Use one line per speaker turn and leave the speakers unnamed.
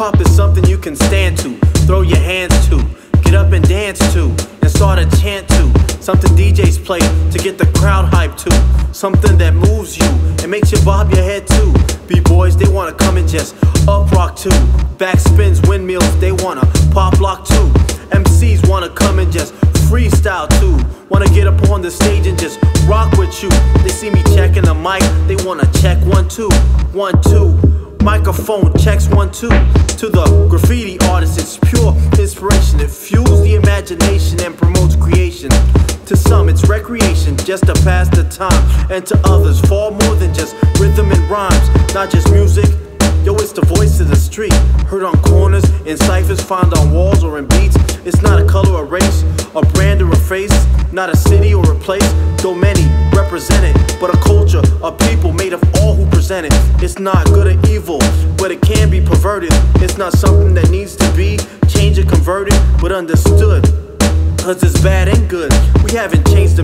Hip-hop is something you can stand to, throw your hands to, get up and dance to, and start a chant to. Something DJs play to get the crowd hyped to. Something that moves you and makes you bob your head too. B-boys, they wanna come and just up rock too. Backspins, windmills, they wanna pop lock too. MCs wanna come and just freestyle too. Wanna get up on the stage and just rock with you. They see me checking the mic, they wanna check 1 2 1 2. Microphone checks 1 2. To the graffiti artist, it's pure inspiration. It fuels the imagination and promotes creation. To some it's recreation, just to pass the time. And to others, far more than just rhythm and rhymes. Not just music, yo, it's the voice of the street. Heard on corners, in ciphers, found on walls or in beats. It's not a color or race, a brand or a face. Not a city or a place, though many represent it. But a culture, a people made of all who present it. It's not good or evil, but it can be perverted. It's not something that needs to be changed or converted, but understood. Cause it's bad and good. We haven't changed the